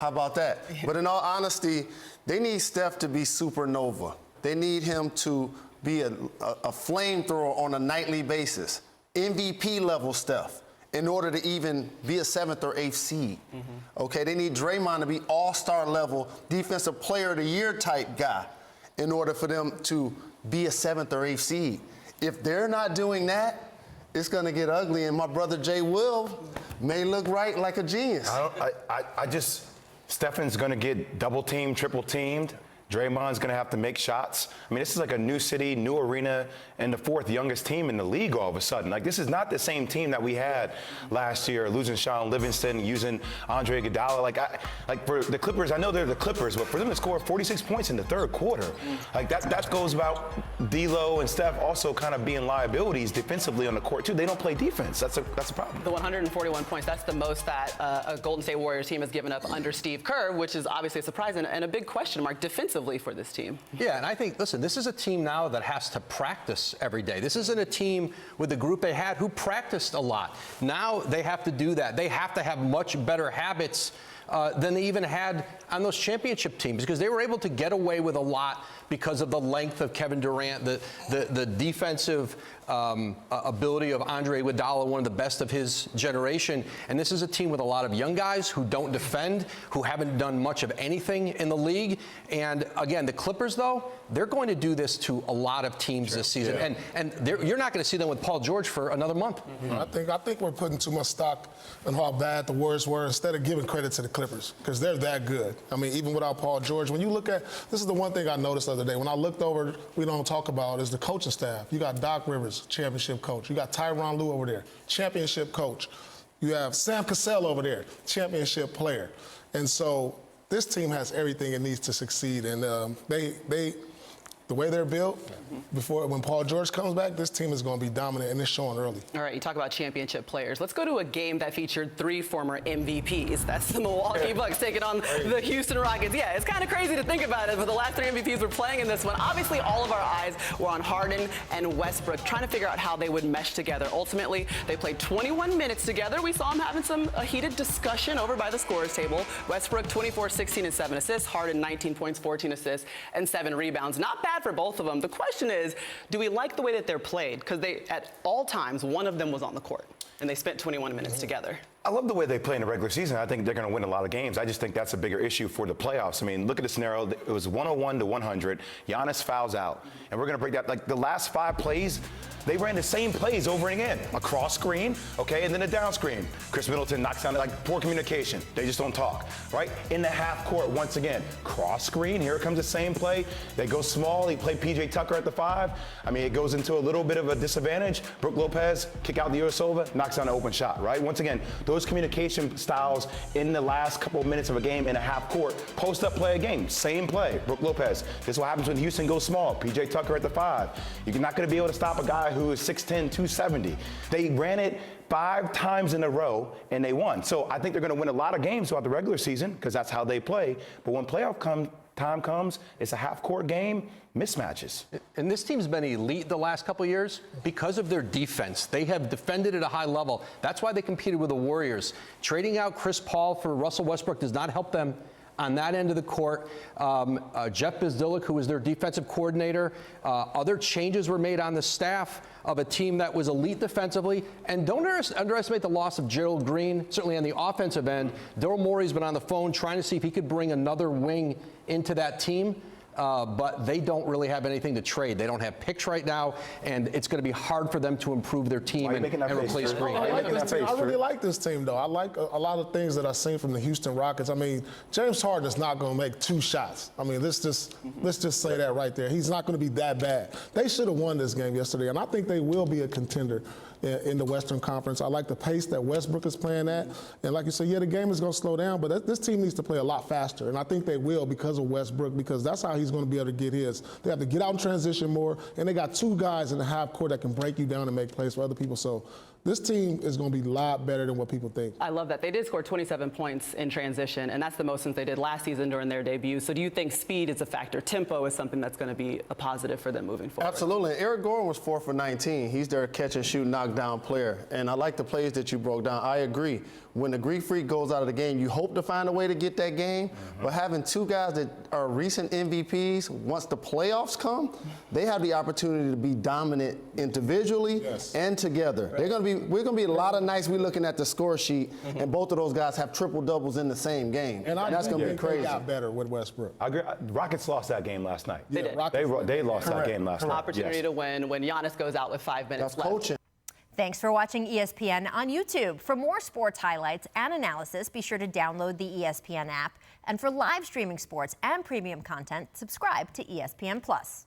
How about that? But in all honesty, they need Steph to be supernova. They need him to be a flamethrower on a nightly basis. MVP level Steph in order to even be a 7th or 8th seed. Okay, they need Draymond to be all-star level, defensive player of the year type guy in order for them to be a 7th or 8th seed. If they're not doing that, it's going to get ugly, and my brother Jay Will may look right like a genius. Stephen's going to get double-teamed, triple-teamed. Draymond's going to have to make shots. I mean, this is like a new city, new arena, and the 4th youngest team in the league all of a sudden. Like, this is not the same team that we had last year, losing Sean Livingston, using Andre Iguodala. Like for the Clippers, I know they're the Clippers, but for them to score 46 points in the 3rd quarter, like that goes about D'Lo and Steph also kind of being liabilities defensively on the court, too. They don't play defense. That's a problem. The 141 points, that's the most that a Golden State Warriors team has given up under Steve Kerr, which is obviously a surprise and a big question mark defensively for this team. Yeah, and I think, listen, this is a team now that has to practice every day. This isn't a team with the group they had who practiced a lot. Now they have to do that. They have to have much better habits than they even had on those championship teams, because they were able to get away with a lot because of the length of Kevin Durant, the defensive ability of Andre Iguodala, one of the best of his generation. And this is a team with a lot of young guys who don't defend, who haven't done much of anything in the league. And again, the Clippers, though, they're going to do this to a lot of teams this season. Yeah. And you're not going to see them with Paul George for another month. I think we're putting too much stock in how bad the Warriors were instead of giving credit to the Clippers, because they're that good. I mean, even without Paul George, when you look at, this is the one thing I noticed the other day. When I looked over, we don't talk about, is the coaching staff. You got Doc Rivers, championship coach. You got Tyronn Lue over there, championship coach. You have Sam Cassell over there, championship player. And so this team has everything it needs to succeed. And the way they're built, when Paul George comes back, this team is going to be dominant, and it's showing early. All right, you talk about championship players. Let's go to a game that featured 3 former MVPs. That's the Milwaukee Bucks taking on the Houston Rockets. Yeah, it's kind of crazy to think about it, but the last 3 MVPs were playing in this one. Obviously, all of our eyes were on Harden and Westbrook, trying to figure out how they would mesh together. Ultimately, they played 21 minutes together. We saw them having a heated discussion over by the scorers table. Westbrook, 24, 16, and 7 assists. Harden, 19 points, 14 assists, and 7 rebounds. Not bad for both of them. The question is, do we like the way that they're played? Because at all times, one of them was on the court, and they spent 21 minutes together. I love the way they play in the regular season. I think they're going to win a lot of games. I just think that's a bigger issue for the playoffs. I mean, look at the scenario. It was 101 to 100. Giannis fouls out. And we're going to break that. Like, the last 5 plays, they ran the same plays over and again. A cross screen, okay, and then a down screen. Chris Middleton knocks down, like, poor communication. They just don't talk, right? In the half court, once again, cross screen. Here comes the same play. They go small. They play P.J. Tucker at the 5. I mean, it goes into a little bit of a disadvantage. Brook Lopez, kick out the Ilyasova, knocks down an open shot, right? Once again, those communication styles in the last couple of minutes of a game in a half court, post-up play a game, same play. Brook Lopez. This is what happens when Houston goes small. P.J. Tucker at the 5. You're not going to be able to stop a guy who is 6'10", 270. They ran it 5 times in a row, and they won. So I think they're going to win a lot of games throughout the regular season, because that's how they play. But when playoff time comes, it's a half-court game, mismatches. And this team's been elite the last couple of years because of their defense. They have defended at a high level. That's why they competed with the Warriors. Trading out Chris Paul for Russell Westbrook does not help them on that end of the court. Jeff Bzdelik, who was their defensive coordinator, other changes were made on the staff of a team that was elite defensively. And don't underestimate the loss of Gerald Green, certainly on the offensive end. Daryl Morey's been on the phone trying to see if he could bring another wing into that team. But they don't really have anything to trade. They don't have picks right now, and it's going to be hard for them to improve their team and replace Green. I really like this team, though. I like a lot of things that I've seen from the Houston Rockets. I mean, James Harden is not going to make 2 shots. I mean, let's just say that right there. He's not going to be that bad. They should have won this game yesterday, and I think they will be a contender in the Western Conference. I like the pace that Westbrook is playing at. And like you said, yeah, the game is going to slow down, but this team needs to play a lot faster. And I think they will because of Westbrook, because that's how he's going to be able to get his. They have to get out and transition more, and they got 2 guys in the half court that can break you down and make plays for other people. So this team is going to be a lot better than what people think. I love that. They did score 27 points in transition, and that's the most since they did last season during their debut. So do you think speed is a factor? Tempo is something that's going to be a positive for them moving forward? Absolutely. Eric Gordon was 4 for 19. He's their catch and shoot knockdown player. And I like the plays that you broke down. I agree. when the Greek Freak goes out of the game, you hope to find a way to get that game. But having two guys that are recent MVPs, once the playoffs come, they have the opportunity to be dominant individually and together. We're gonna be a lot of nights we're looking at the score sheet, and both of those guys have triple doubles in the same game. And that's gonna be crazy. They got better with Westbrook. I agree. Rockets lost that game last night. They did. They lost that game last night. Opportunity to win when Giannis goes out with 5 minutes That's left. coaching. Thanks for watching ESPN on YouTube. For more sports highlights and analysis, be sure to download the ESPN app. And for live streaming sports and premium content, subscribe to ESPN+.